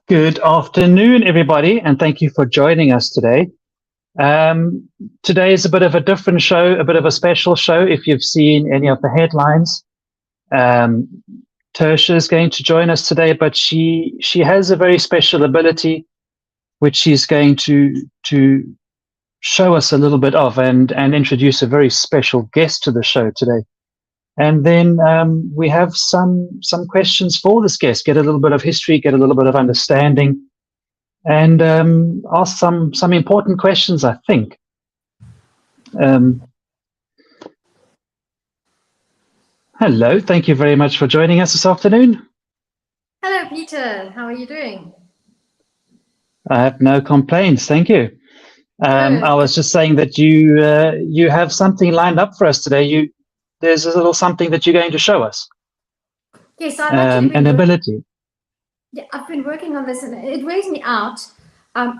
Good afternoon, everybody, and thank you for joining us today. Today is a bit of a different show, a bit of a special show. If you've seen any of the headlines, Tertia is going to join us today, but she has a very special ability, which she's going to show us a little bit of, and introduce a very special guest to the show today. And then we have some questions for this guest, get a little bit of history, get a little bit of understanding, and ask some important questions, I think. Hello, thank you very much for joining us this afternoon. Hello, Peter. How are you doing? I have no complaints, thank you. I was just saying that you have something lined up for us today. There's a little something that you're going to show us. Yes, I've actually been an ability. Yeah, I've been working on this, and it wears me out.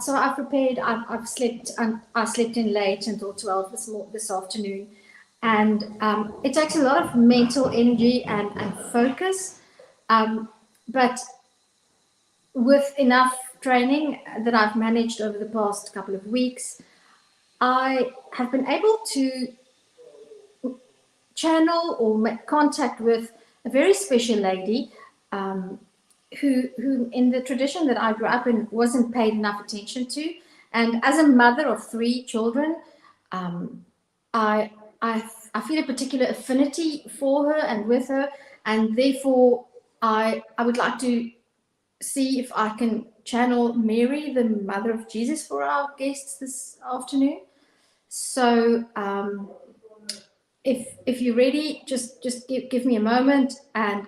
So I've prepared. I've slept, and I slept in late until 12 this afternoon, and it takes a lot of mental energy and focus. But with enough training that I've managed over the past couple of weeks, I have been able to channel or make contact with a very special lady who in the tradition that I grew up in wasn't paid enough attention to. And as a mother of 3 children, I feel a particular affinity for her and with her, and therefore I would like to see if I can channel Mary, the mother of Jesus, for our guests this afternoon. So if you're ready, just give me a moment, and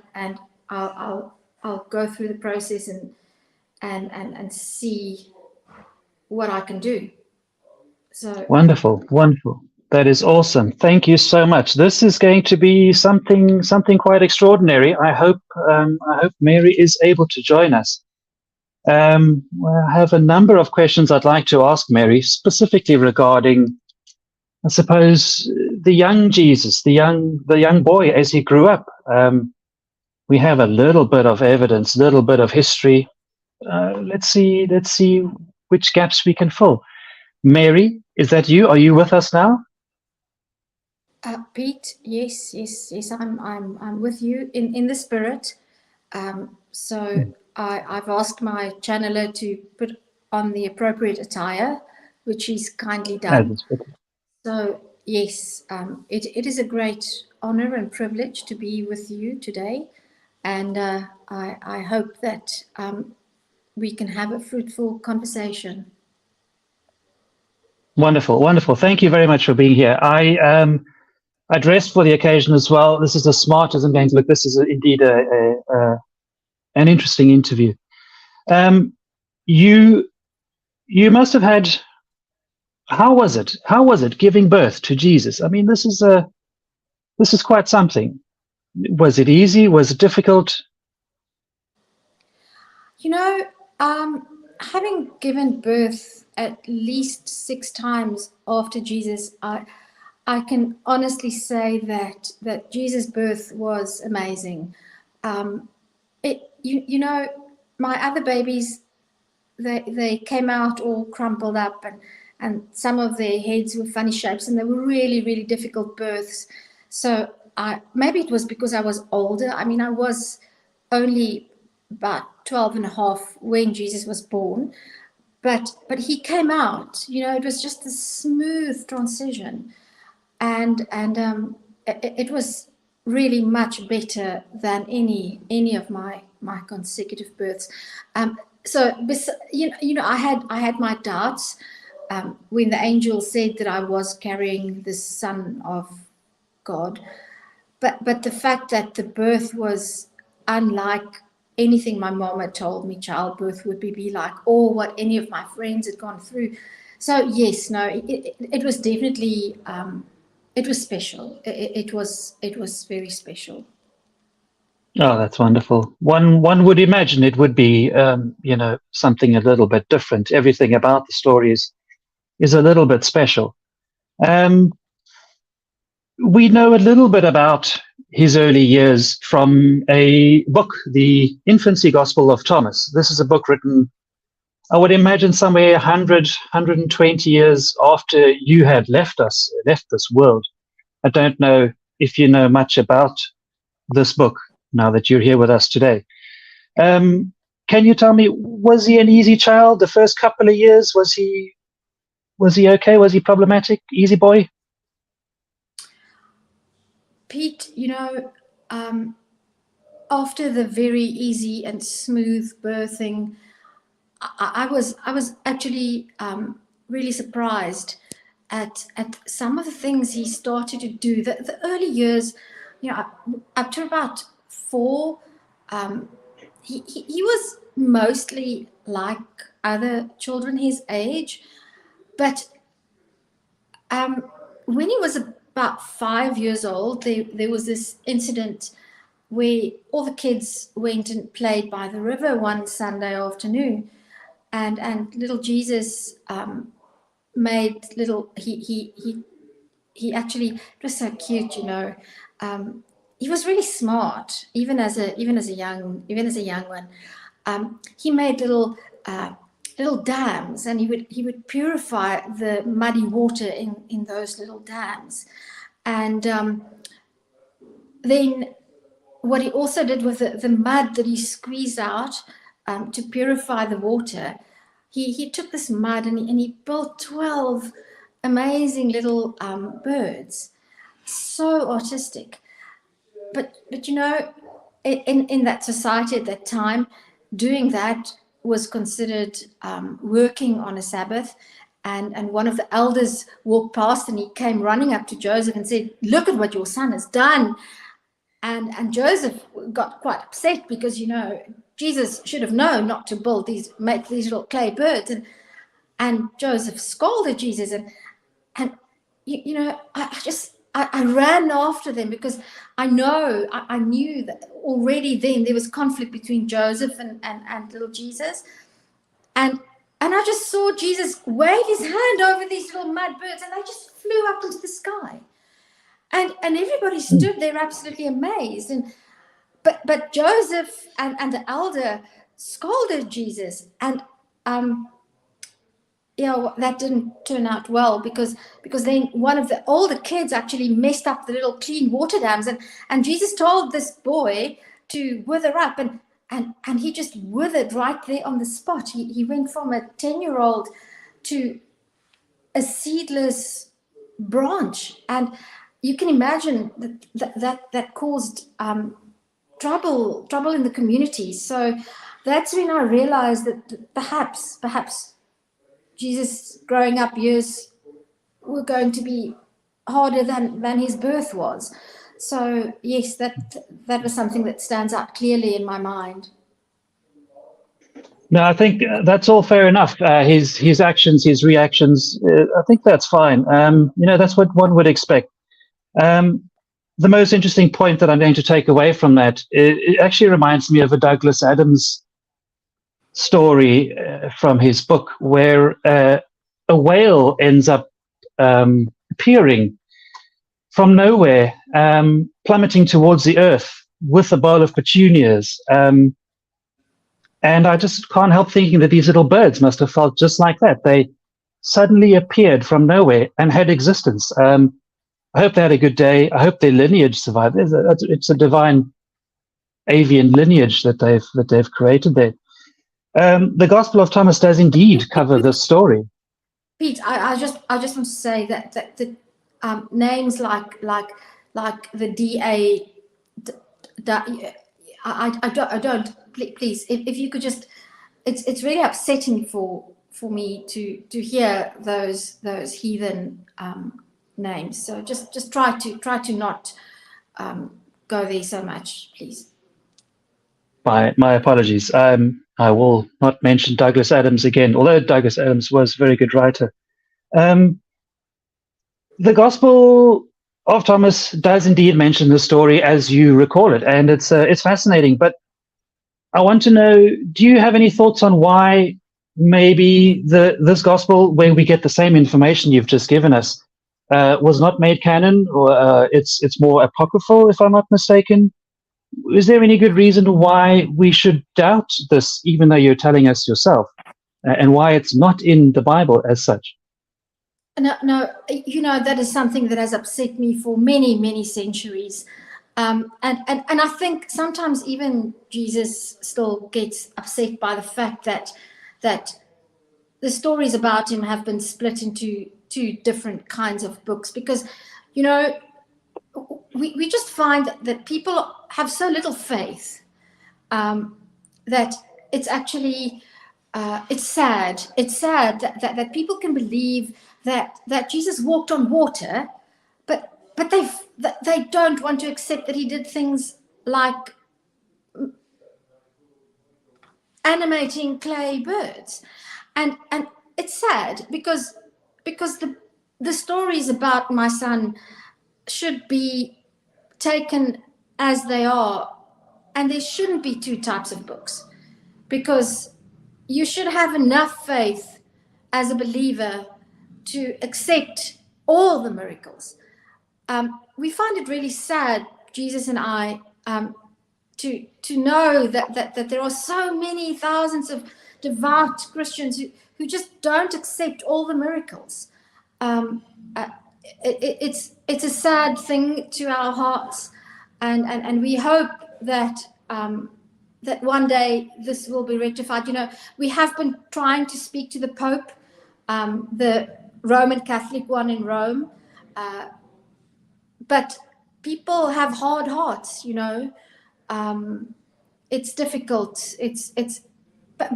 I'll go through the process and see what I can do. So wonderful. That is awesome. Thank you so much. This is going to be something quite extraordinary. I hope Mary is able to join us. I have a number of questions I'd like to ask Mary, specifically regarding, I suppose, the young Jesus, the young boy as he grew up. We have a little bit of evidence, a little bit of history. Let's see which gaps we can fill. Mary, is that you? Are you with us now? Pete, yes, I'm with you in the spirit. So I've asked my channeler to put on the appropriate attire, which he's kindly done. So yes, it is a great honor and privilege to be with you today, and I hope that we can have a fruitful conversation. Wonderful. Thank you very much for being here. I dressed for the occasion as well. This is as smart as I'm going to look. This is indeed an interesting interview. You must have had. How was it? How was it giving birth to Jesus? I mean, this is quite something. Was it easy? Was it difficult? You know, having given birth at least 6 times after Jesus, I can honestly say that Jesus' birth was amazing. You know, my other babies, they came out all crumpled up, and some of their heads were funny shapes, and they were really, really difficult births. So maybe it was because I was older. I mean, I was only about 12 and a half when Jesus was born, but he came out. You know, it was just a smooth transition, and it was really much better than any of my consecutive births. So you know, I had my doubts when the angel said that I was carrying the Son of God, but the fact that the birth was unlike anything my mom had told me childbirth would be like, or what any of my friends had gone through. So yes, no, it was definitely it was special. It was very special. Oh, that's wonderful. One would imagine it would be, you know, something a little bit different. Everything about the story is a little bit special. We know a little bit about his early years from a book, the Infancy Gospel of Thomas. This is a book written, I would imagine, somewhere 120 years after you had left this world. I don't know if you know much about this book now that you're here with us today. Can you tell me, was he an easy child the first couple of years? Was he okay? Was he problematic? Easy boy? Pete, after the very easy and smooth birthing, I was actually really surprised at some of the things he started to do. The early years, up to about 4, he was mostly like other children his age, but when he was about 5 years old, there was this incident where all the kids went and played by the river one Sunday afternoon, and little Jesus made little he actually, it was so cute, he was really smart even as a young one. He made little dams, and he would purify the muddy water in those little dams. And then what he also did with the mud that he squeezed out to purify the water, he took this mud and he built 12 amazing little birds, so artistic. But in that society at that time, doing that was considered working on a Sabbath. And one of the elders walked past, and he came running up to Joseph and said, "Look at what your son has done." And Joseph got quite upset because, Jesus should have known not to make these little clay birds. And Joseph scolded Jesus. And I ran after them because I knew that already then there was conflict between Joseph and little Jesus. And I just saw Jesus wave his hand over these little mud birds, and they just flew up into the sky. And everybody stood there absolutely amazed. But Joseph and the elder scolded Jesus. And that didn't turn out well because then one of the older kids actually messed up the little clean water dams, and Jesus told this boy to wither up, and he just withered right there on the spot. He went from a 10-year-old to a seedless branch, and you can imagine that caused trouble in the community. So that's when I realized that perhaps Jesus' growing up years were going to be harder than his birth was. So yes, that was something that stands out clearly in my mind. No, I think that's all fair enough. His actions, his reactions, I think that's fine. That's what one would expect. The most interesting point that I'm going to take away from that, it actually reminds me of a Douglas Adams story from his book, where a whale ends up appearing from nowhere, plummeting towards the earth with a bowl of petunias. And I just can't help thinking that these little birds must have felt just like that. They suddenly appeared from nowhere and had existence. I hope they had a good day. I hope their lineage survived. It's a divine avian lineage that they've created there. The Gospel of Thomas does indeed cover this story. Pete, I just want to say that the names like the DA, I don't. Please, if you could just, it's really upsetting for me to hear those heathen names. So just try to not go there so much, please. My apologies. I will not mention Douglas Adams again, although Douglas Adams was a very good writer. The Gospel of Thomas does indeed mention the story as you recall it, and it's fascinating. But I want to know, do you have any thoughts on why maybe this Gospel, where we get the same information you've just given us, was not made canon, or it's more apocryphal, if I'm not mistaken. Is there any good reason why we should doubt this, even though you're telling us yourself, and why it's not in the Bible as such? No, no, that is something that has upset me for many, many centuries. And I think sometimes even Jesus still gets upset by the fact that the stories about him have been split into two different kinds of books, because, we just find that people have so little faith, that it's actually, it's sad. It's sad that people can believe that Jesus walked on water, but they don't want to accept that he did things like animating clay birds, and it's sad because the stories about my son should be taken as they are, and there shouldn't be two types of books, because you should have enough faith as a believer to accept all the miracles. We find it really sad, Jesus and I, to know that there are so many thousands of devout Christians who just don't accept all the miracles. It's a sad thing to our hearts, and we hope that that one day this will be rectified. We have been trying to speak to the Pope, the Roman Catholic one in Rome, but people have hard hearts. It's difficult.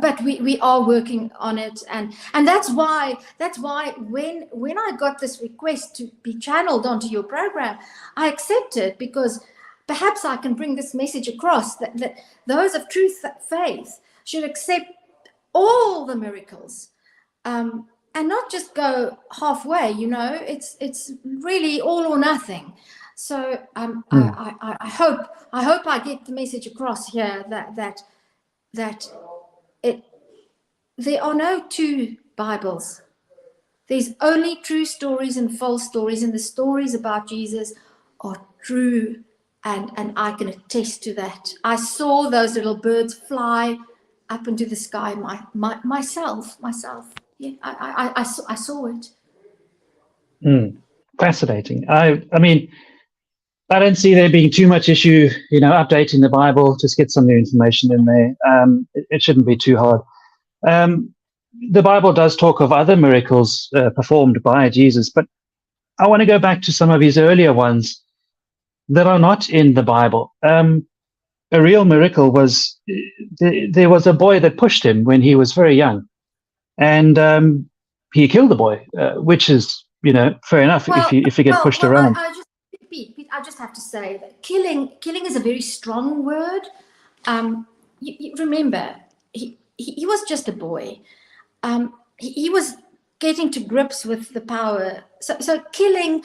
But we are working on it, and that's why when I got this request to be channeled onto your program, I accepted, because perhaps I can bring this message across that those of true faith should accept all the miracles, and not just go halfway. It's really all or nothing. So I hope I get the message across here that there are no two Bibles. There's only true stories and false stories, and the stories about Jesus are true, and I can attest to that. I saw those little birds fly up into the sky myself. Yeah, I saw it. Fascinating. I mean, I don't see there being too much issue, updating the Bible, just get some new information in there. It shouldn't be too hard. The Bible does talk of other miracles performed by Jesus, but I want to go back to some of his earlier ones that are not in the Bible. A real miracle was there was a boy that pushed him when he was very young, and he killed the boy, which is, fair enough. Well, if you get pushed around. Pete, I just have to say that killing is a very strong word. You remember, he was just a boy. He was getting to grips with the power. So killing,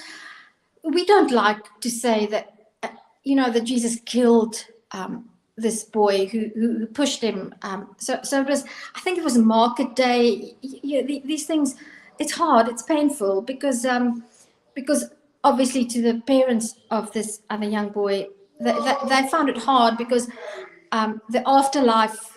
we don't like to say that, that Jesus killed this boy who pushed him. So it was, I think it was a market day. These things, it's hard, it's painful, because obviously to the parents of this other young boy, they found it hard, because the afterlife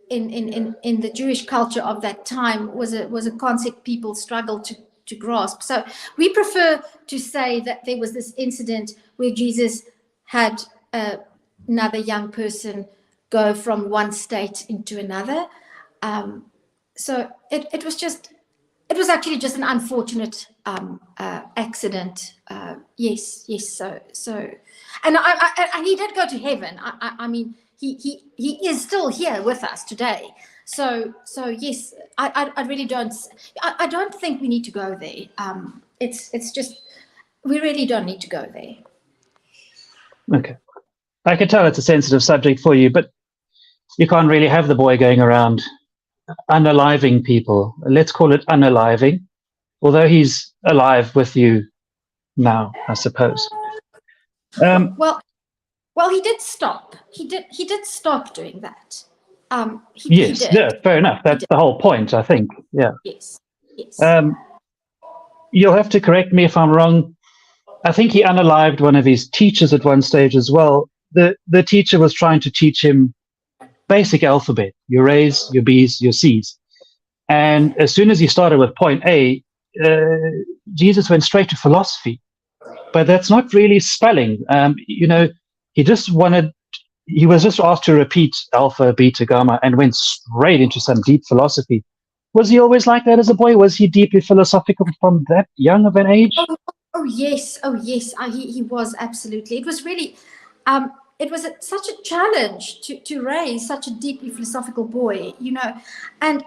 in the Jewish culture of that time was a concept people struggled to grasp. So we prefer to say that there was this incident where Jesus had another young person go from one state into another. So it was actually just an unfortunate accident. Yes. So, and he did go to heaven. I mean, he is still here with us today. So yes, I really don't. I don't think we need to go there. It's just, we really don't need to go there. Okay, I can tell it's a sensitive subject for you, but you can't really have the boy going around unaliving people. Let's call it unaliving, although he's alive with you now, I suppose. Well, he did stop. He did stop doing that. Yes, yeah, fair enough. That's the whole point, I think. Yeah. Yes. you'll have to correct me if I'm wrong. I think he unalived one of his teachers at one stage as well. The teacher was trying to teach him basic alphabet, your A's, your B's, your C's. And as soon as he started with point A, Jesus went straight to philosophy. But that's not really spelling. He was just asked to repeat alpha, beta, gamma, and went straight into some deep philosophy. Was he always like that as a boy? Was he deeply philosophical from that young of an age? Oh yes. He was absolutely. It was really, it was such a challenge to raise such a deeply philosophical boy, and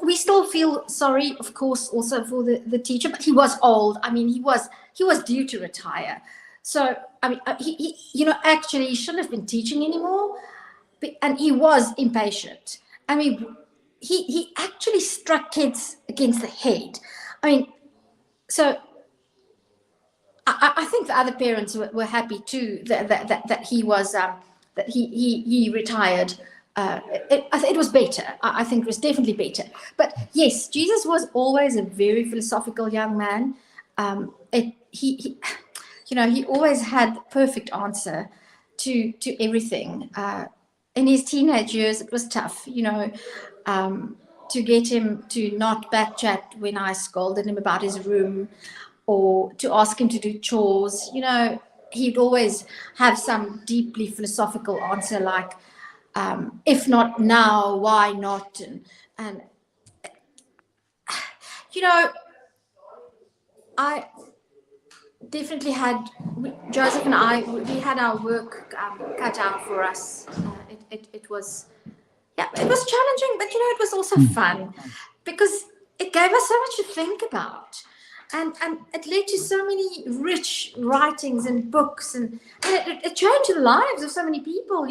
we still feel sorry, of course, also for the teacher, but he was old. I mean, he was due to retire. So, I mean, he actually he shouldn't have been teaching anymore, and he was impatient. I mean, he actually struck kids against the head. I mean, so I think the other parents were happy too that he was that he retired. It was better. I think it was definitely better. But yes, Jesus was always a very philosophical young man. He always had the perfect answer to everything. In his teenage years, it was tough, to get him to not backchat when I scolded him about his room, or to ask him to do chores. He'd always have some deeply philosophical answer like, if not now, why not? And I definitely had, Joseph and I, we had our work cut out for us. It was, it was challenging, but it was also fun, because it gave us so much to think about. And it led to so many rich writings and books, and it changed the lives of so many people,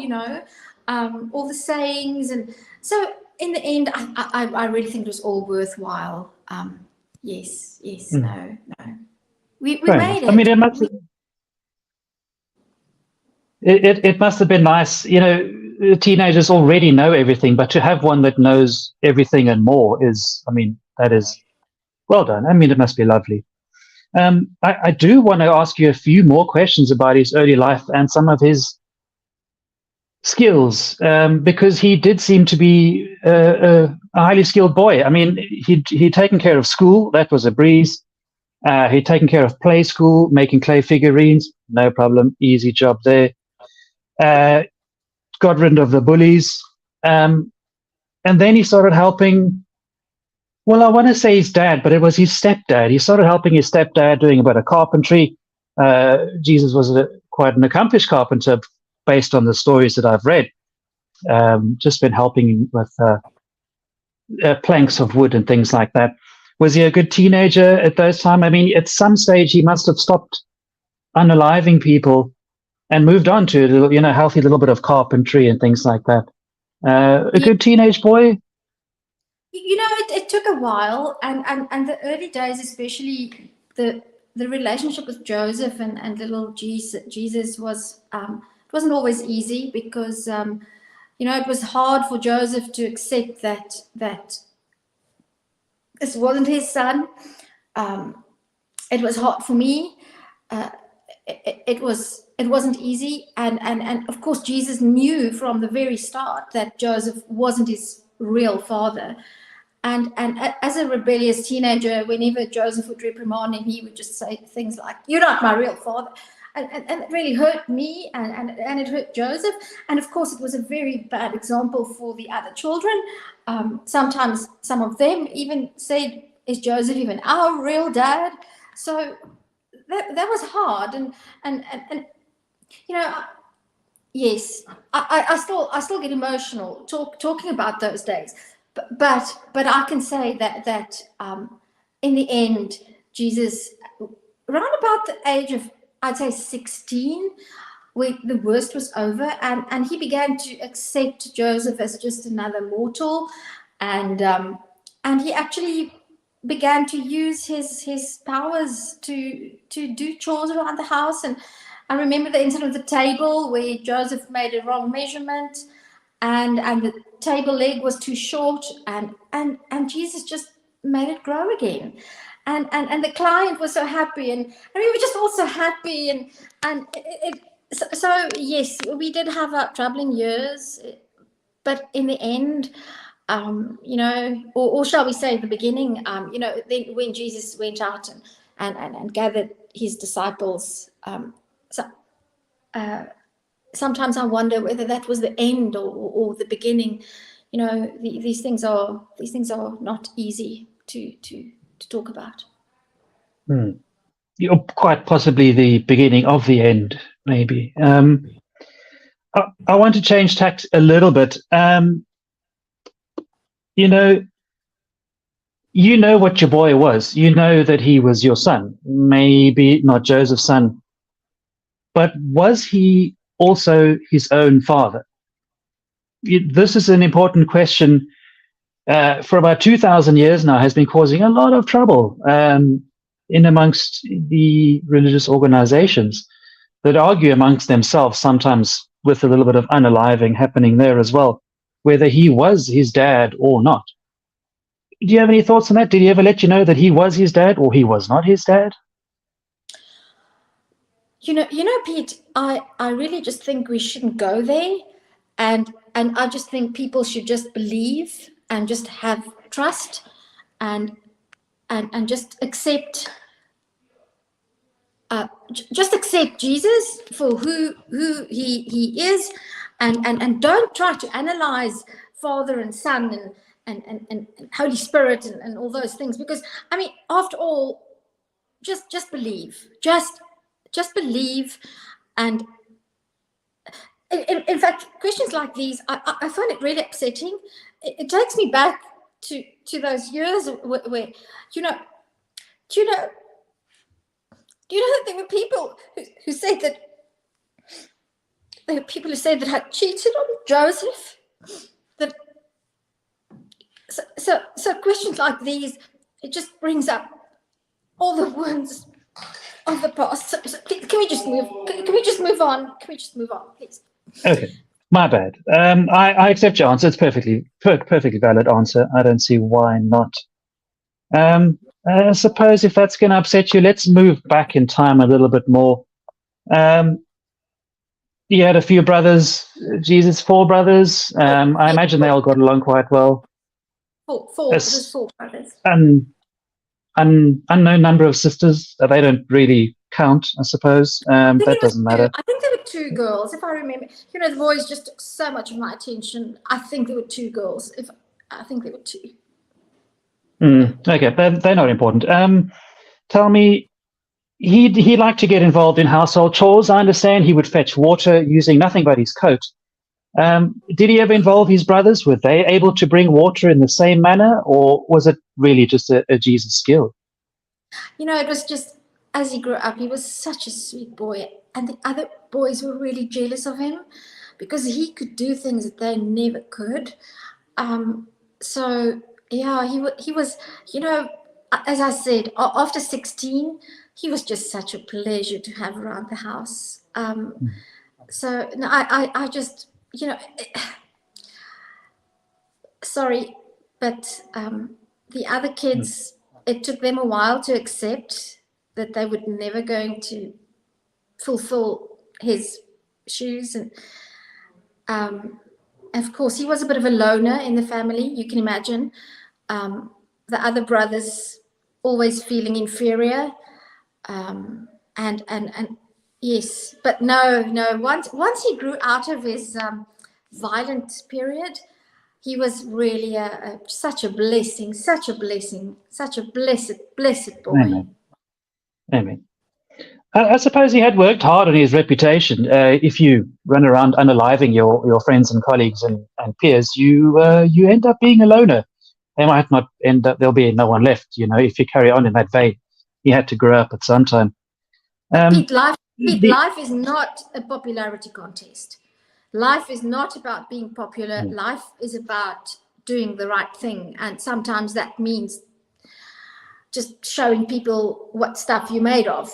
all the sayings. And so in the end, I really think it was all worthwhile. Yes, no. We made it. I mean, it must have been nice. Teenagers already know everything, but to have one that knows everything and more that is well done. I mean, it must be lovely. I do want to ask you a few more questions about his early life and some of his skills, because he did seem to be a highly skilled boy. I mean, he'd taken care of school. That was a breeze. He'd taken care of play school, making clay figurines. No problem. Easy job there. Got rid of the bullies. And then he started helping. Well, I want to say his dad, but it was his stepdad. He started helping his stepdad doing a bit of carpentry. Jesus was quite an accomplished carpenter based on the stories that I've read. Just been helping with planks of wood and things like that. Was he a good teenager at those times? I mean, at some stage, he must have stopped unaliving people and moved on to a healthy little bit of carpentry and things like that. A good teenage boy? It took a while, and the early days, especially the relationship with Joseph and little Jesus was it wasn't always easy, because it was hard for Joseph to accept that this wasn't his son. It was hard for me. It wasn't easy, and of course Jesus knew from the very start that Joseph wasn't his real father. And as a rebellious teenager, whenever Joseph would reprimand him, he would just say things like, "You're not my real father." And it really hurt me, and it hurt Joseph. And of course, it was a very bad example for the other children. Sometimes some of them even said, "Is Joseph even our real dad?" So that was hard. And yes, I still get emotional talking about those days. But I can say that in the end, Jesus, around about the age of, I'd say 16, where the worst was over, and he began to accept Joseph as just another mortal, and he actually began to use his powers to do chores around the house. And I remember the incident of the table where Joseph made a wrong measurement, and the table leg was too short, and Jesus just made it grow again. and the client was so happy, and we were just all so happy, so yes, we did have our troubling years, but in the end, or shall we say the beginning, then when Jesus went out and gathered his disciples, sometimes I wonder whether that was the end or the beginning. These things are not easy to talk about. Quite possibly the beginning of the end, maybe. I want to change tack a little bit. You know what your boy was. You know that he was your son, maybe not Joseph's son, but was he also his own father? This is an important question. For about 2,000 years now, has been causing a lot of trouble in amongst the religious organizations that argue amongst themselves, sometimes with a little bit of unaliving happening there as well, whether he was his dad or not. Do you have any thoughts on that? Did he ever let you know that he was his dad or he was not his dad? Pete, I really just think we shouldn't go there, and I just think people should just believe and just have trust and just accept Jesus for who he is, and don't try to analyze Father and Son and Holy Spirit and all those things, because after all, just believe, just believe. And in fact, questions like these, I find it really upsetting. It takes me back to those years where do you know that there were people who said that had cheated on Joseph? So questions like these, it just brings up all the wounds of the past. So can we just move on? Can we just move on, please? Okay, my bad. I accept your answer. It's perfectly valid answer. I don't see why not. I suppose if that's going to upset you, let's move back in time a little bit more. You had a few brothers, Jesus, 4 brothers. I imagine they all got along quite well. Four. There's 4 brothers. Unknown number of sisters. They don't really count, I suppose. That doesn't matter. I think there were 2 girls, if I remember. The boys just took so much of my attention. I think there were 2 girls. I think there were 2. Okay, they're not important. Tell me, he liked to get involved in household chores. I understand he would fetch water using nothing but his coat. Did he ever involve his brothers? Were they able to bring water in the same manner, or was it really just a Jesus skill? It was just, as he grew up, he was such a sweet boy, and the other boys were really jealous of him because he could do things that they never could. So yeah, he was, as I said, after 16, he was just such a pleasure to have around the house. So no, I just, sorry, but the other kids, it took them a while to accept that they were never going to fulfill his shoes. And of course, he was a bit of a loner in the family, you can imagine. The other brothers always feeling inferior. And yes, but no. Once he grew out of his violent period, he was really such a blessing, such a blessed boy. Amen. I suppose he had worked hard on his reputation. If you run around unaliving your friends and colleagues and peers, you end up being a loner. They might not end up. There'll be no one left. If you carry on in that vein, he had to grow up at some time. Pete, life is not a popularity contest. Life is not about being popular. Life is about doing the right thing, and sometimes that means just showing people what stuff you're made of.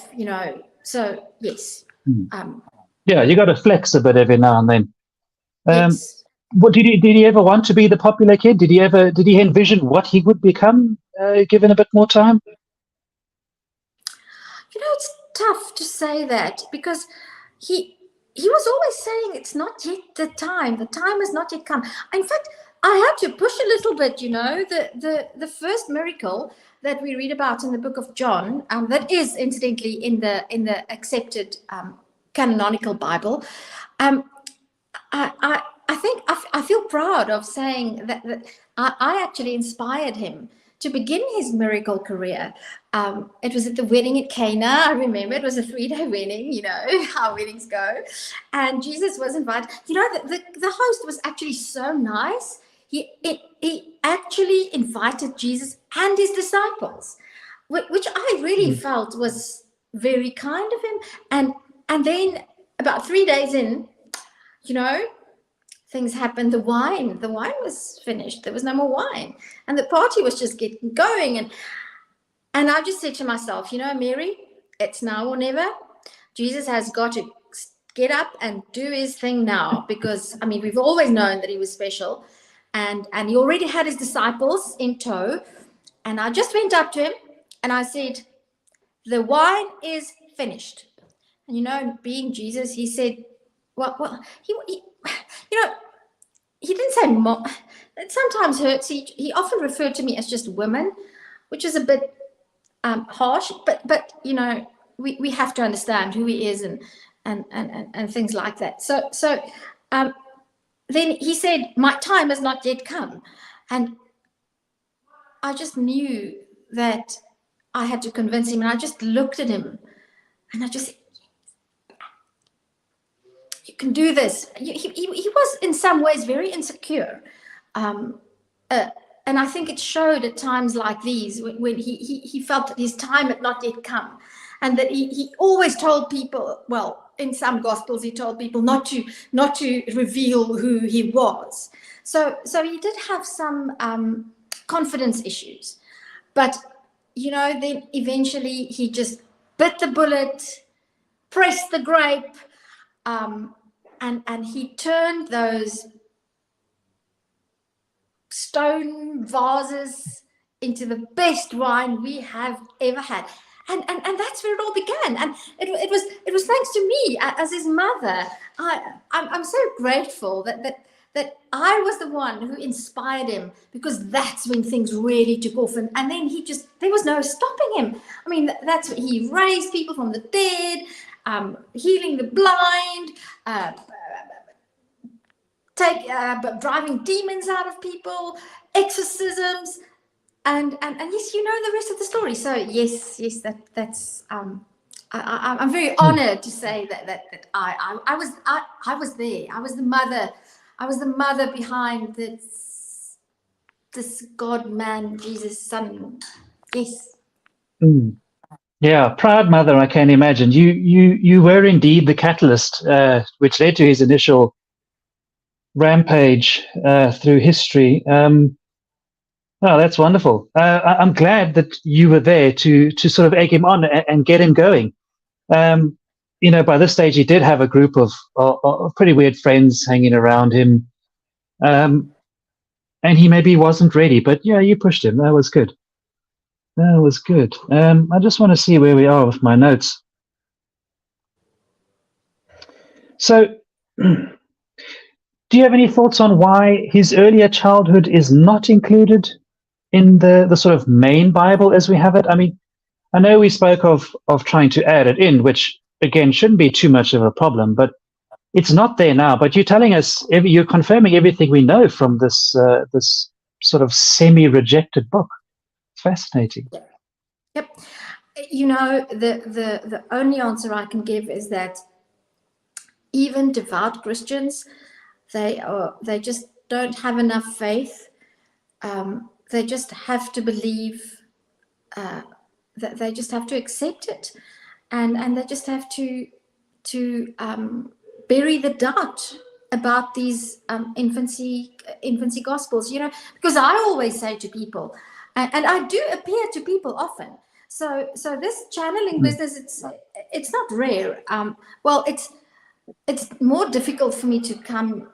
So yes. Yeah, you got to flex a bit every now and then. Yes. What did he ever want to be the popular kid? Did he envision what he would become given a bit more time? it's tough to say that, because he was always saying it's not yet the time has not yet come. In fact, I had to push a little bit. The first miracle that we read about in the book of John, that is incidentally in the accepted canonical Bible. I think I feel proud of saying that I actually inspired him to begin his miracle career. It was at the wedding at Cana. I remember it was a 3-day wedding, how weddings go. And Jesus was invited. The host was actually so nice. He actually invited Jesus and his disciples, which I really felt was very kind of him. And then about 3 days in, things happened. The wine was finished. There was no more wine, and the party was just getting going. And I just said to myself, Mary, it's now or never. Jesus has got to get up and do his thing now, because we've always known that he was special, and he already had his disciples in tow. And I just went up to him and I said, the wine is finished. And being Jesus, he said, well, he didn't say mom. It sometimes hurts. He often referred to me as just women, which is a bit harsh. But we have to understand who he is and things like that. So then he said, my time has not yet come, and I just knew that I had to convince him. And I just looked at him, and I just said, you can do this. He was in some ways very insecure. And I think it showed at times like these when he felt that his time had not yet come. And that he always told people, well, in some gospels, he told people not to reveal who he was. So he did have some confidence issues. But, then eventually he just bit the bullet, pressed the grape, and he turned those stone vases into the best wine we have ever had. And that's where it all began. And it was thanks to me as his mother. I'm so grateful that I was the one who inspired him, because that's when things really took off. And then there was no stopping him. That's what he raised people from the dead, healing the blind, driving demons out of people, exorcisms, and yes, the rest of the story. So yes, that's I'm very honored to say that I was there. I was the mother behind this God man, Jesus son. Yes. Yeah, proud mother, I can imagine. You were indeed the catalyst, which led to his initial rampage through history. Oh, that's wonderful. I'm glad that you were there to sort of egg him on and get him going. By this stage, he did have a group of pretty weird friends hanging around him, and he maybe wasn't ready. But yeah, you pushed him. That was good. That was good. I just want to see where we are with my notes. So, do you have any thoughts on why his earlier childhood is not included in the sort of main Bible as we have it? I know we spoke of trying to add it in, which again shouldn't be too much of a problem, but it's not there now. But you're telling us, you're confirming everything we know from this this sort of semi-rejected book. Fascinating. Yep. The only answer I can give is that even devout Christians, they just don't have enough faith. They just have to believe, that they just have to accept it, and they just have to bury the doubt about these infancy gospels. Because I always say to people, and I do appear to people often. So this channeling business, it's not rare. Well, it's more difficult for me to come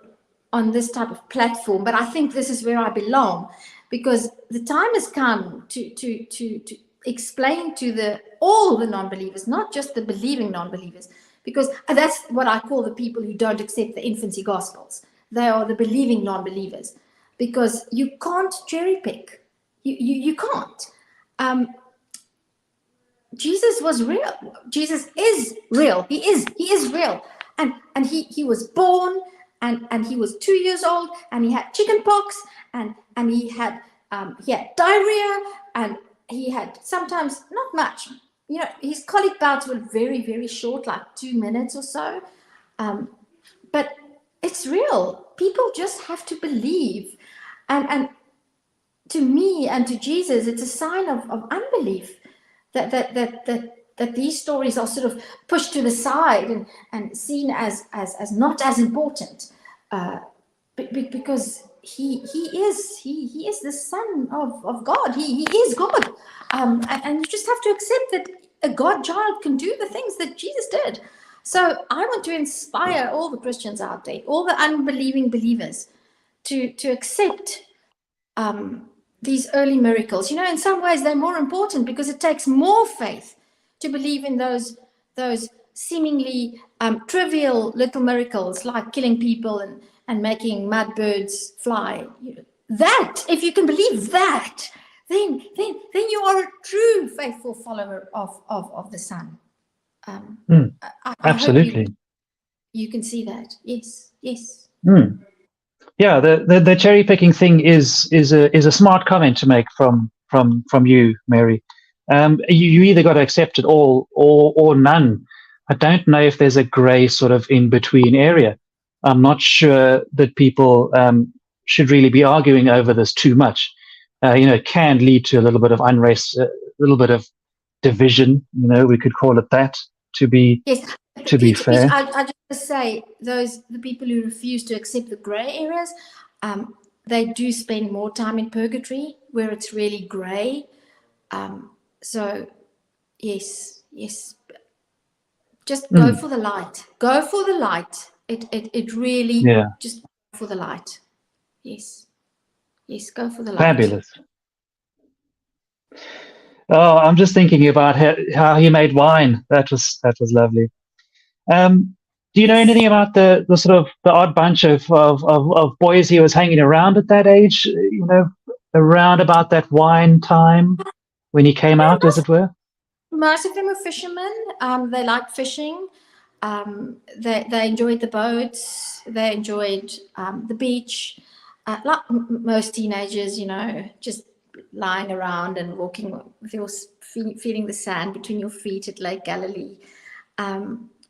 on this type of platform, but I think this is where I belong, because the time has come to explain to all the non-believers, not just the believing non-believers, because that's what I call the people who don't accept the infancy gospels. They are the believing non-believers, because you can't cherry pick. You can't. Jesus was real. Jesus is real. He is real. And he was born, and he was 2 years old, and he had chicken pox, and he had diarrhea, and he had sometimes not much. His colic bouts were very, very short, like 2 minutes or so. But it's real. People just have to believe. And to me and to Jesus, it's a sign of unbelief that these stories are sort of pushed to the side and seen as not as important, because he is the Son of God. He is God, and you just have to accept that a God child can do the things that Jesus did. So I want to inspire all the Christians out there, all the unbelieving believers, to accept these early miracles. In some ways they're more important, because it takes more faith to believe in those seemingly trivial little miracles, like killing people and making mud birds fly. That, if you can believe that, then you are a true faithful follower of the Son. Absolutely. I hope you can see that. Yes. Yeah, the cherry picking thing is a smart comment to make from you, Mary. You either got to accept it all or none. I don't know if there's a grey sort of in between area. I'm not sure that people should really be arguing over this too much. It can lead to a little bit of unrest, a little bit of division. We could call it that, to be yes. To be fair, I just say the people who refuse to accept the grey areas, they do spend more time in purgatory, where it's really grey. So yes, just go for the light. Go for the light. It really, just go for the light. Yes, go for the light. Fabulous. Oh, I'm just thinking about how he made wine. That was lovely. Do you know anything about the sort of the odd bunch of boys he was hanging around at that age? Around about that wine time when he came out, as it were. Most of them were fishermen. They liked fishing. They enjoyed the boats. They enjoyed the beach. Like most teenagers, just lying around and walking with your feeling the sand between your feet at Lake Galilee.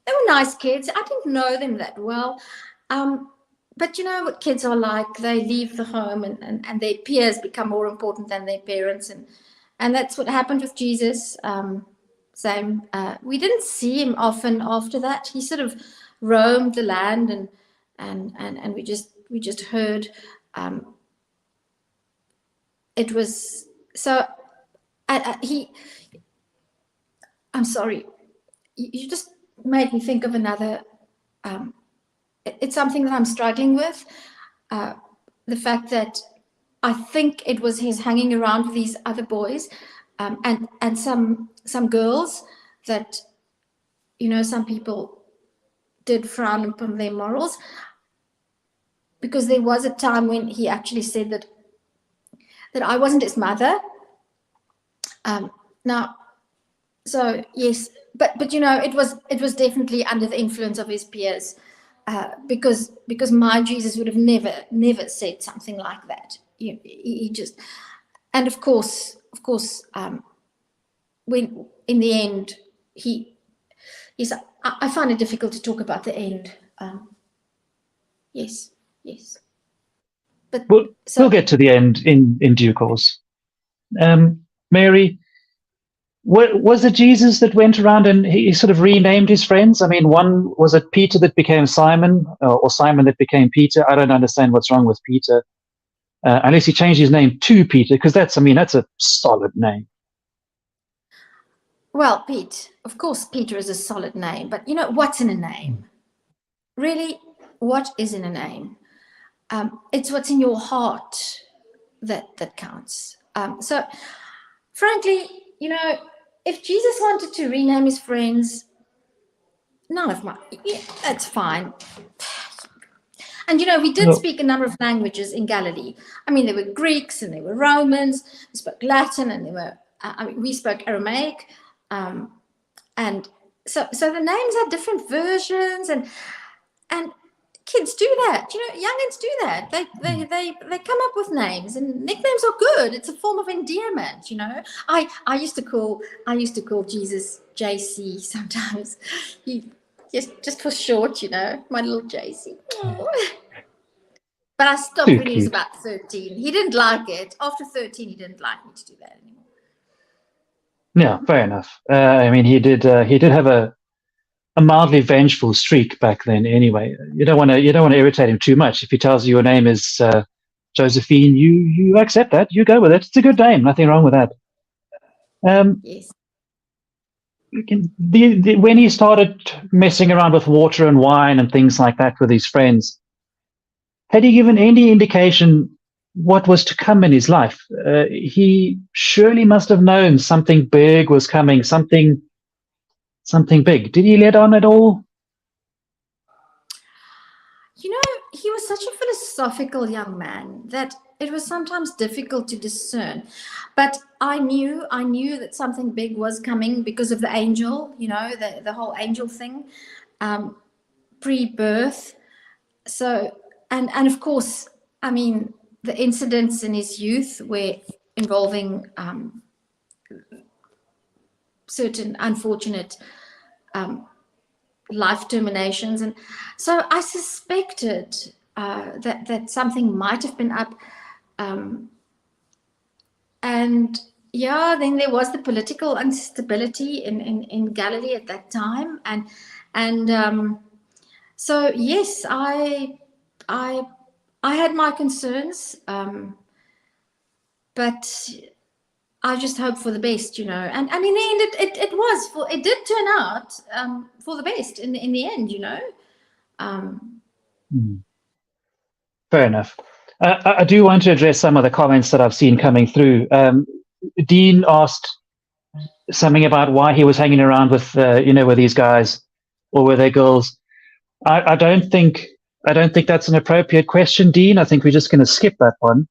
They were nice kids. I didn't know them that well. But you know what kids are like. They leave the home and their peers become more important than their parents. And that's what happened with Jesus. Same. We didn't see him often after that. He sort of roamed the land and we just heard. It was so. I'm sorry. You just made me think of another. It's something that I'm struggling with. The fact that I think it was his hanging around with these other boys, and some girls that, some people did frown upon their morals, because there was a time when he actually said that I wasn't his mother. Now, so yes, but it was definitely under the influence of his peers, because my Jesus would have never said something like that. He just, and of course, when in the end yes, I find it difficult to talk about the end. Yes, but we'll get to the end in due course. Mary, was it Jesus that went around and he sort of renamed his friends? I mean, was it Peter that became Simon, or Simon that became Peter? I don't understand what's wrong with Peter, unless he changed his name to Peter, because that's a solid name. Well, Pete, of course, Peter is a solid name, but what's in a name? Really, what is in a name? It's what's in your heart that counts. So, frankly, if Jesus wanted to rename his friends, that's fine. And we did Well, speak a number of languages in Galilee. I mean, there were Greeks and there were Romans. We spoke Latin, and we spoke Aramaic, and so the names had different versions, and kids do that. Youngins do that. They come up with names, and nicknames are good. It's a form of endearment. I used to call Jesus JC sometimes. He just for short. My little JC. But I stopped too when he was cute. about 13. He didn't like it. After 13, he didn't like me to do that anymore. Yeah, fair enough. I mean, he did have a mildly vengeful streak back then. Anyway, you don't want to irritate him too much. If he tells you your name is Josephine, you accept that. You go with it. It's a good name. Nothing wrong with that. Yes. When he started messing around with water and wine and things like that with his friends, had he given any indication what was to come in his life? He surely must have known something big was coming, something big. Did he let on at all? He was such a philosophical young man that it was sometimes difficult to discern. But I knew that something big was coming because of the angel, the whole angel thing, pre-birth. So, and of course, I mean, the incidents in his youth were involving certain unfortunate life terminations, and so I suspected that something might have been up, and then there was the political instability in Galilee at that time, and so yes, I had my concerns, but I just hope for the best, and in the end, it did turn out for the best in the end, Fair enough. I do want to address some of the comments that I've seen coming through. Dean asked something about why he was hanging around with with these guys, or were they girls? I don't think that's an appropriate question, Dean. I think we're just going to skip that one.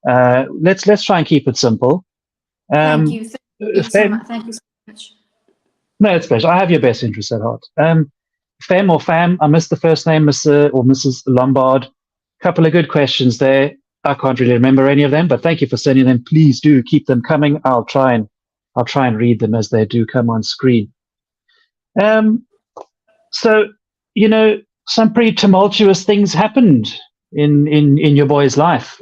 Let's try and keep it simple. Thank you. Thank you so much. No, it's pleasure. I have your best interests at heart. Fem or Fam, I missed the first name, Mr. or Mrs. Lombard. Couple of good questions there. I can't really remember any of them, but thank you for sending them. Please do keep them coming. I'll try and read them as they do come on screen. So, some pretty tumultuous things happened in your boy's life.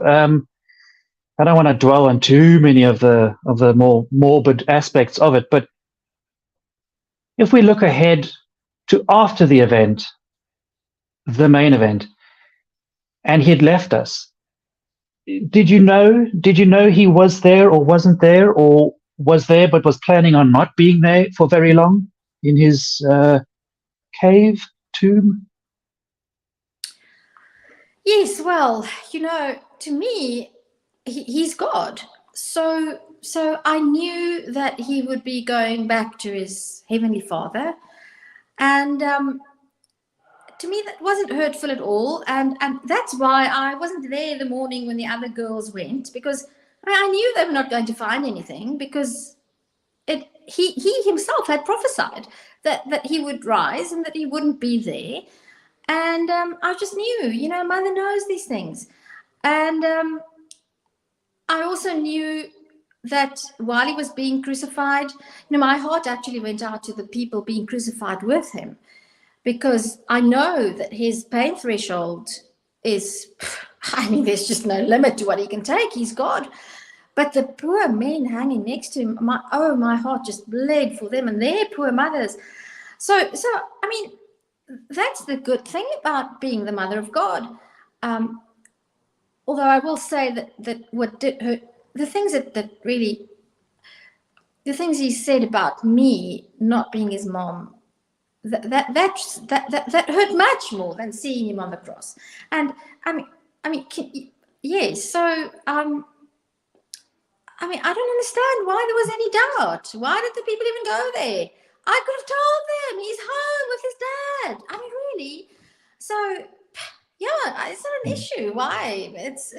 I don't want to dwell on too many of the more morbid aspects of it, but if we look ahead to after the event, the main event, and he had left us, did you know he was there or wasn't there, or was there but was planning on not being there for very long in his cave tomb? Yes, well, to me, he's God. So I knew that he would be going back to his heavenly Father, and to me that wasn't hurtful at all, and that's why I wasn't there the morning when the other girls went, because I knew they were not going to find anything, because he himself had prophesied that he would rise and that he wouldn't be there, and I just knew, Mother knows these things, and I also knew that while he was being crucified, my heart actually went out to the people being crucified with him, because I know that his pain threshold is, there's just no limit to what he can take. He's God. But the poor men hanging next to him, my heart just bled for them and their poor mothers. So that's the good thing about being the mother of God. Although I will say that what did hurt, the things the things he said about me not being his mom, that hurt much more than seeing him on the cross. And yes. So I mean, I don't understand why there was any doubt. Why did the people even go there? I could have told them he's home with his dad. I mean, really. So, yeah, it's not an issue. Why? It's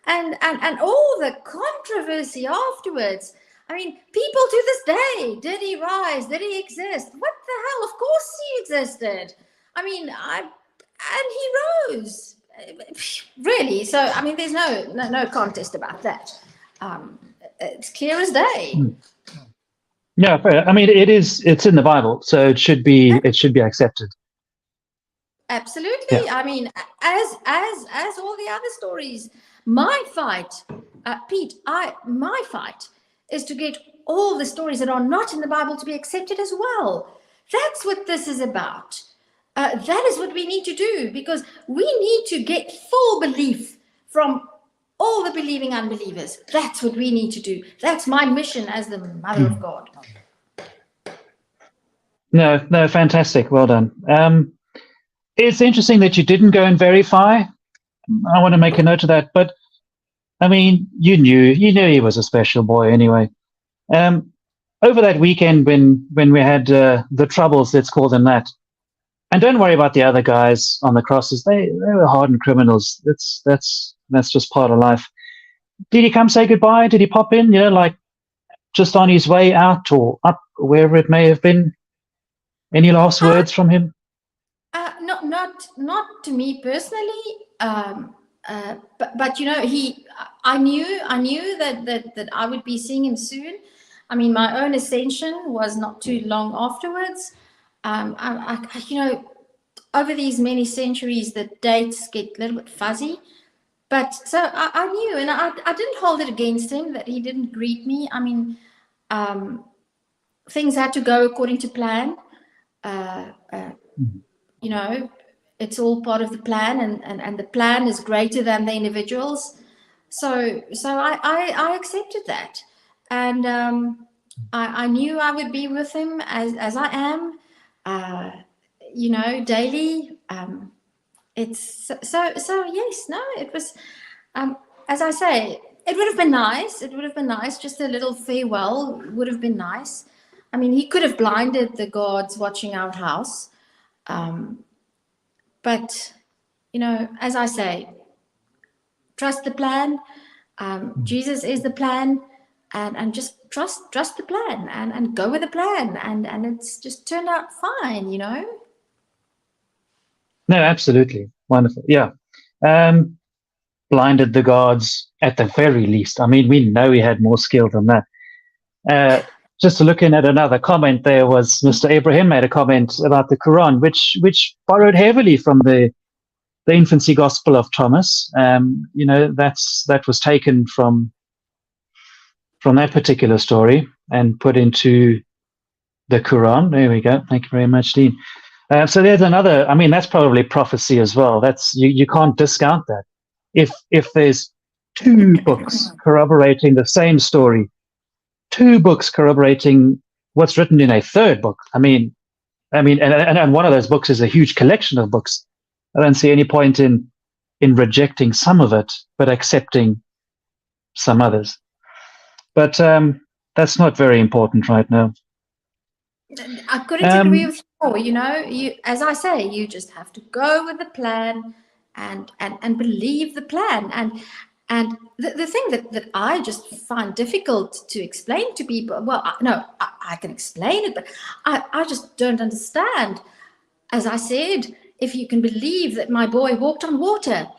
and all the controversy afterwards. I mean, people to this day, did he rise? Did he exist? What the hell? Of course he existed. I mean, and he rose. Really. So, I mean, there's no contest about that. It's clear as day. Yeah, fair. I mean, it's in the Bible, so it should be accepted. Absolutely. Yeah. I mean, as all the other stories, my fight, Pete, my fight is to get all the stories that are not in the Bible to be accepted as well. That's what this is about. That is what we need to do, because we need to get full belief from all the believing unbelievers. That's what we need to do. That's my mission as the Mother of God. No, fantastic. Well done. It's interesting that you didn't go and verify. I want to make a note of that. But I mean, you knew he was a special boy anyway. Over that weekend when we had the troubles, let's call them that. And don't worry about the other guys on the crosses. They were hardened criminals. That's just part of life. Did he come say goodbye? Did he pop in? Like just on his way out or up, wherever it may have been? Any last words from him? Not to me personally. But I knew that I would be seeing him soon. I mean, my own ascension was not too long afterwards. Over these many centuries, the dates get a little bit fuzzy. But so I knew, and I didn't hold it against him that he didn't greet me. I mean, things had to go according to plan. It's all part of the plan, and the plan is greater than the individuals. So I accepted that, and I knew I would be with him as I am, daily. It's so yes, no, it was, as I say, it would have been nice. It would have been nice. Just a little farewell would have been nice. I mean, he could have blinded the guards watching our house. But, as I say, trust the plan. Jesus is the plan, and just trust the plan and go with the plan. And it's just turned out fine, No, absolutely. Wonderful. Yeah. Blinded the guards at the very least. I mean, we know he had more skill than that. Just looking at another comment, there was Mr. Abraham made a comment about the Quran, which borrowed heavily from the Infancy Gospel of Thomas. That was taken from that particular story and put into the Quran. There we go. Thank you very much, Dean. So there's another. I mean, that's probably prophecy as well. That's you can't discount that. If there's two books corroborating the same story, two books corroborating what's written in a third book. I mean, and one of those books is a huge collection of books. I don't see any point in rejecting some of it, but accepting some others. But that's not very important right now. I couldn't agree with you more. As I say, you just have to go with the plan and believe the plan. And the thing that I just find difficult to explain to people, well, I can explain it, but I just don't understand. As I said, if you can believe that my boy walked on water,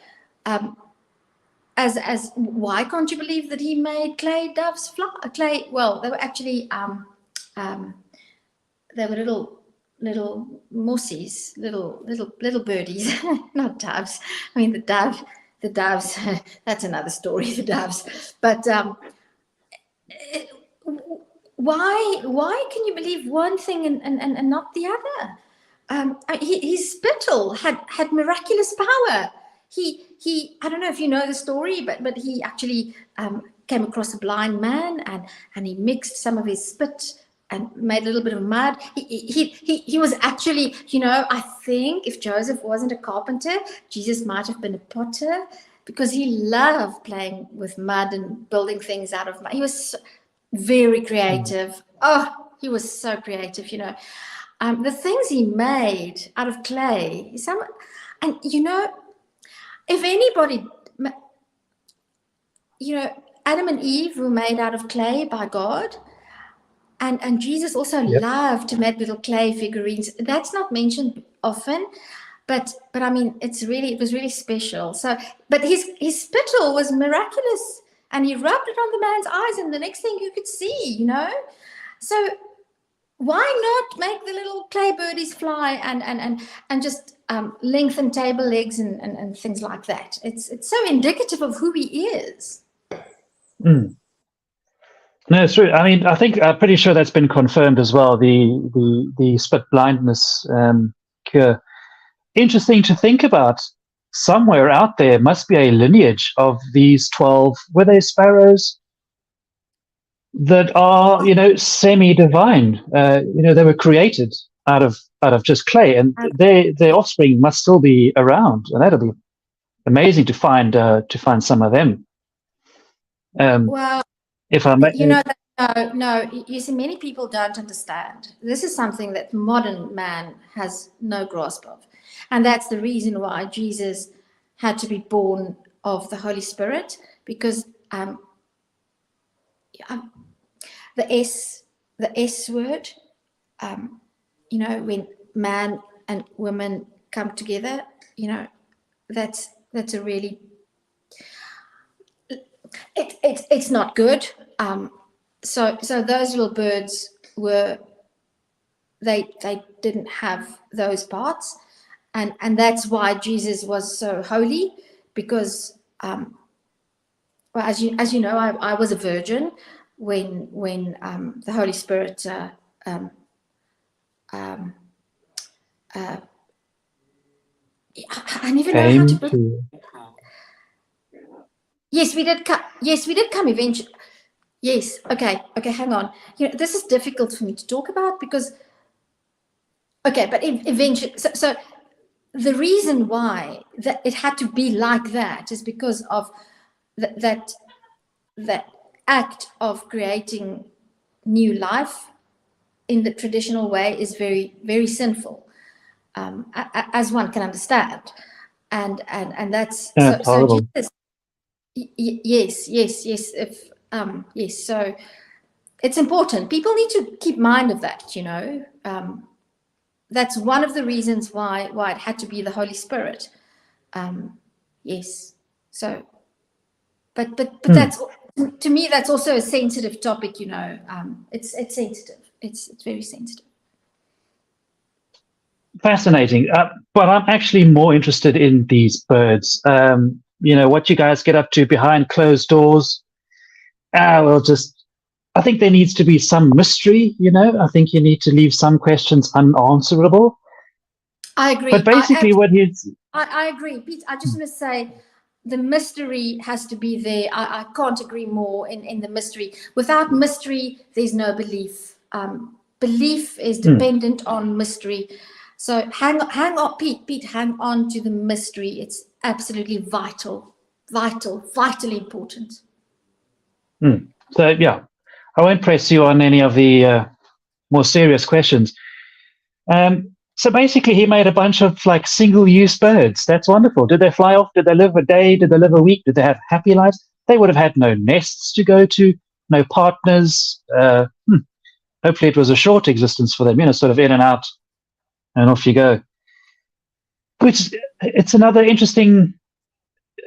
as why can't you believe that he made clay doves fly? Well, they were actually they were little mossies, little birdies, not doves. I mean, the doves, that's another story, the doves. But why can you believe one thing and not the other? His spittle had miraculous power. He I don't know if you know the story, but he actually came across a blind man and he mixed some of his spit and made a little bit of mud. He was actually, I think if Joseph wasn't a carpenter, Jesus might have been a potter. because he loved playing with mud and building things out of mud. He was very creative. Oh, he was so creative, you know. The things he made out of clay, and you know, if anybody, you know, Adam and Eve were made out of clay by God, and Jesus also loved to make little clay figurines. That's not mentioned often, but I mean, it was really special. So, but his spittle was miraculous, and he rubbed it on the man's eyes, and the next thing you could see, you know. So why not make the little clay birdies fly and just lengthen table legs and things like that? It's so indicative of who he is. Mm. No, it's true. I mean, I'm pretty sure that's been confirmed as well. The split blindness cure. Interesting to think about. Somewhere out there must be a lineage of these 12. Were they sparrows that are, you know, semi-divine? You know, they were created out of just clay, and their offspring must still be around, and that'll be amazing to find some of them. Well, if I may, you know, no. You see, many people don't understand. This is something that modern man has no grasp of, and that's the reason why Jesus had to be born of the Holy Spirit, because the S word, you know, when man and woman come together, you know, that's a really, it's not good. So those little birds they didn't have those parts, and that's why Jesus was so holy, because well, as you know, I was a virgin when the Holy Spirit I never know how to put it. Yes, we did come eventually. Yes, okay, hang on. You know, this is difficult for me to talk about because, okay, but eventually, so the reason why that it had to be like that is because of that act of creating new life in the traditional way is very, very sinful, as one can understand, and that's so Jesus. Yes. Yes. So it's important. People need to keep mind of that. You know, that's one of the reasons why it had to be the Holy Spirit. Yes. So, but that's, to me, that's also a sensitive topic. You know, it's sensitive. It's very sensitive. Fascinating. But I'm actually more interested in these birds. You know, what you guys get up to behind closed doors. I think there needs to be some mystery, you know. I think you need to leave some questions unanswerable. I agree. But basically I agree. Pete, I just want to say the mystery has to be there. I can't agree more in the mystery. Without mystery, there's no belief. Belief is dependent on mystery. So hang on, Pete, hang on to the mystery. It's absolutely vitally important. So, yeah, I won't press you on any of the more serious questions. So basically, he made a bunch of like single-use birds. That's wonderful. Did they fly off? Did they live a day? Did they live a week? Did they have happy lives? They would have had no nests to go to, no partners. Hopefully, it was a short existence for them, you know, sort of in and out, and off you go. Which it's another interesting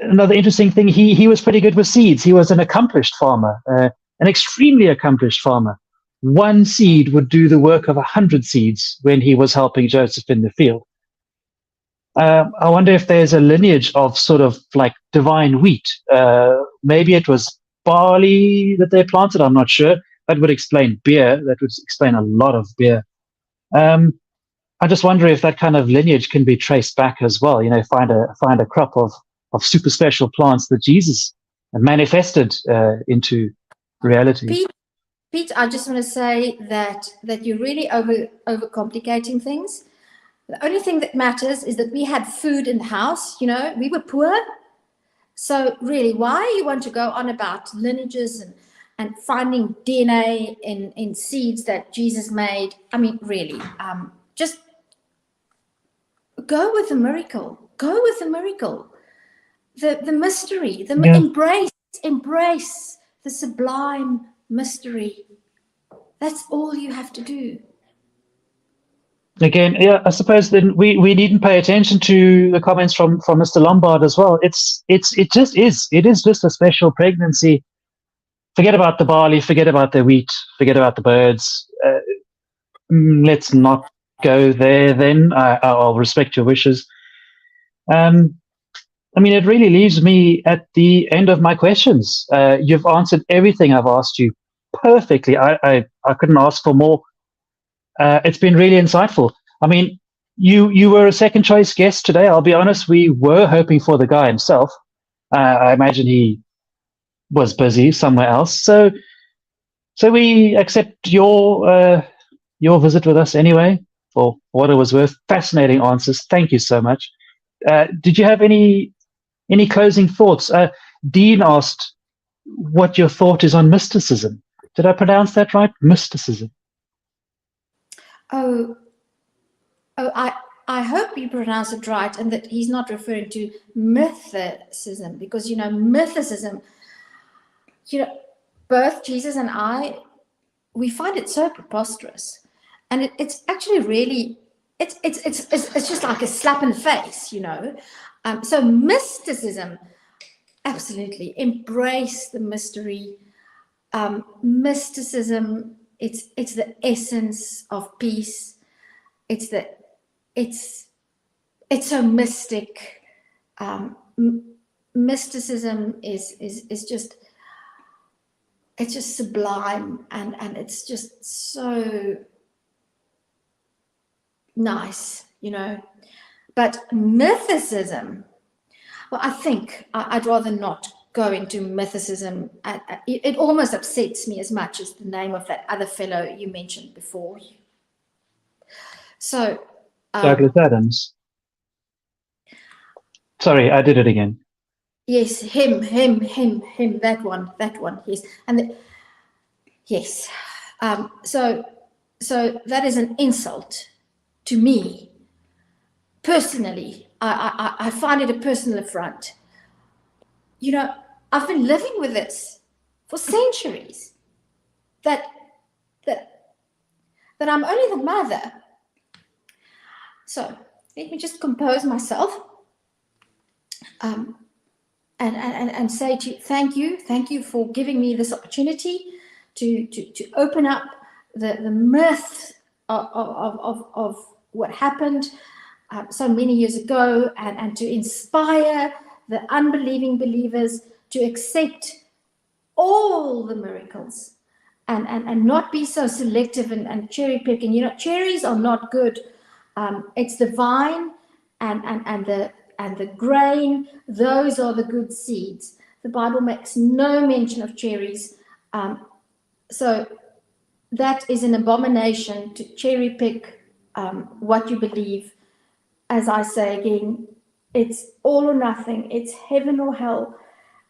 thing. He was pretty good with seeds. He was an accomplished farmer, an extremely accomplished farmer. One seed would do the work of 100 seeds when he was helping Joseph in the field. I wonder if there's a lineage of sort of like divine wheat. Maybe it was barley that they planted. I'm not sure. That would explain beer. That would explain a lot of beer. I just wonder if that kind of lineage can be traced back as well. You know, find a crop of super special plants that Jesus manifested into reality. Pete, I just want to say that you're really overcomplicating things. The only thing that matters is that we had food in the house. You know, we were poor, So really, why you want to go on about lineages and finding DNA in seeds that Jesus made? I mean, really, just go with the miracle. Go with the miracle. The mystery, Yeah. embrace the sublime mystery. That's all you have to do. Again, yeah, I suppose then we needn't pay attention to the comments from Mr. Lombard as well. It is just a special pregnancy. Forget about the barley, forget about the wheat, forget about the birds. Let's not go there. Then I'll respect your wishes. I mean, it really leaves me at the end of my questions. You've answered everything I've asked you perfectly. I couldn't ask for more. It's been really insightful. I mean, you were a second choice guest today. I'll be honest, we were hoping for the guy himself. I imagine he was busy somewhere else. So we accept your visit with us anyway, for what it was worth. Fascinating answers. Thank you so much. Did you have any closing thoughts? Dean asked what your thought is on mysticism. Did I pronounce that right? Mysticism. I hope you pronounce it right, and that he's not referring to mythicism, because mythicism, both Jesus and I, we find it so preposterous, and it's actually really it's just like a slap in the face, So mysticism, absolutely embrace the mystery. Mysticism, it's the essence of peace. It's so mystic. Mysticism is just, it's just sublime, and it's just so nice, But mythicism, well, I think I'd rather not go into mythicism. It almost upsets me as much as the name of that other fellow you mentioned before. So Douglas Adams. Sorry, I did it again. Yes, him, that one, yes. Yes. So that is an insult to me. Personally, I find it a personal affront. I've been living with this for centuries. That I'm only the mother. So let me just compose myself. And say to you, thank you for giving me this opportunity to open up the myth of what happened so many years ago, and to inspire the unbelieving believers to accept all the miracles, and not be so selective and cherry picking. Cherries are not good. It's the vine and the grain, those are the good seeds. The Bible makes no mention of cherries. So that is an abomination, to cherry pick what you believe. As I say again, it's all or nothing. It's heaven or hell.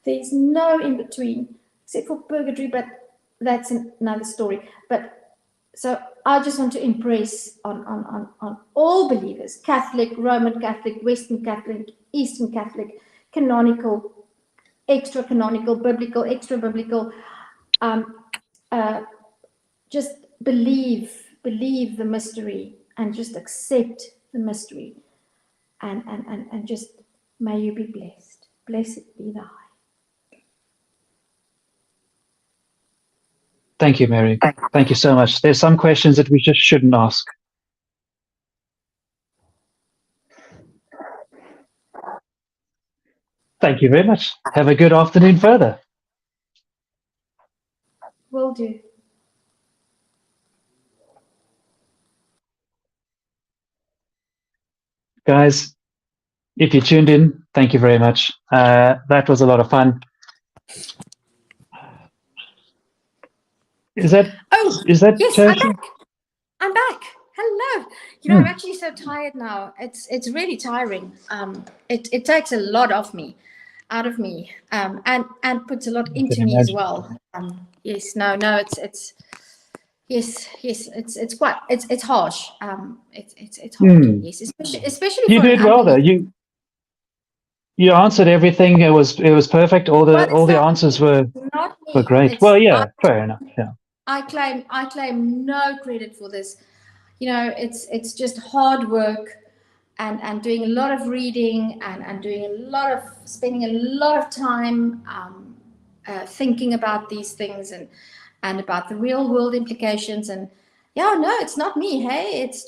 There's no in between, except for purgatory, but that's another story. But so I just want to impress on all believers: Catholic, Roman Catholic, Western Catholic, Eastern Catholic, canonical, extra canonical, biblical, extra biblical. Just believe the mystery, and just accept the mystery, and just may you be blessed. Blessed be thy. Thank you, Mary. Thank you so much. There's some questions that we just shouldn't ask. Thank you very much. Have a good afternoon further. Will do. Guys, if you tuned in, thank you very much. That was a lot of fun. Is that yes, Churchill? I'm back. Hello. I'm actually so tired now. It's really tiring. It takes a lot of me. out of me, and puts a lot into can me as imagine. well. Yes, no, it's yes, it's quite it's harsh. It's hard. Yes, especially You for an did well though. unbeliever. You answered everything. It was perfect. All Well, it's the not answers me. were It's not me. great. It's Well, yeah, fair enough. Yeah. I claim no credit for this. You know, it's just hard work and doing a lot of reading and doing a lot of spending a lot of time thinking about these things and about the real world implications. And yeah, no, it's not me. Hey, it's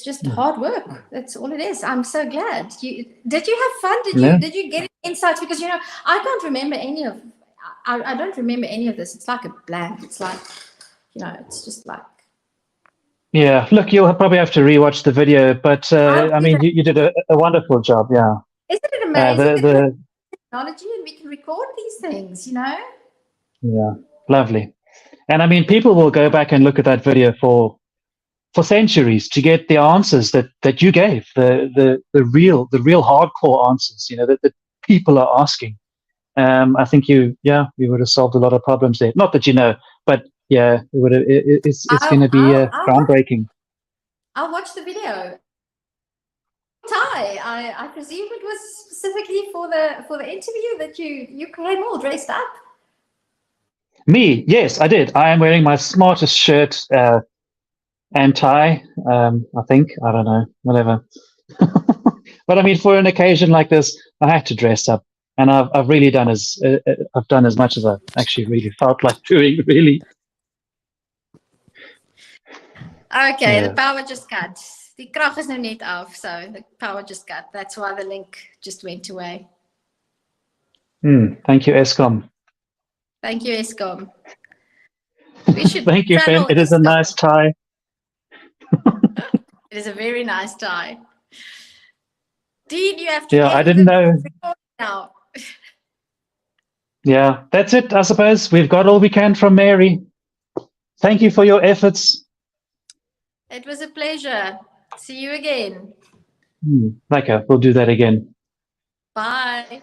just hard work. That's all it is. I'm so glad. Did you have fun? Yeah. Did you get insights? Because I can't remember any of. I don't remember any of this. It's like a blank. It's like, it's just like. Yeah. Look, you'll probably have to rewatch the video, but I mean, you did a wonderful job. Yeah. Isn't it amazing that we have The technology and we can record these things? yeah, lovely. And I mean, people will go back and look at that video for centuries to get the answers that you gave, the real hardcore answers, that people are asking. I think you would have solved a lot of problems there. Not that but yeah, it's going to be groundbreaking. I'll watch the video. Tie. I presume it was specifically for the interview that you came all dressed up. Me, yes, I did. I am wearing my smartest shirt and tie. I think, I don't know, whatever. But I mean, for an occasion like this, I had to dress up, and I've really done I've done as much as I actually really felt like doing. Really. Okay, The power just cut. Die krag is nou net af, so the power just cut. That's why the link just went away. Thank you, Eskom. Thank you, Eskom. Thank you, Ben. It is a nice tie. It is a very nice tie. Dean, you have to. Yeah, I didn't know. Now. Yeah, that's it. I suppose we've got all we can from Mary. Thank you for your efforts. It was a pleasure. See you again. Okay, we'll do that again. Bye.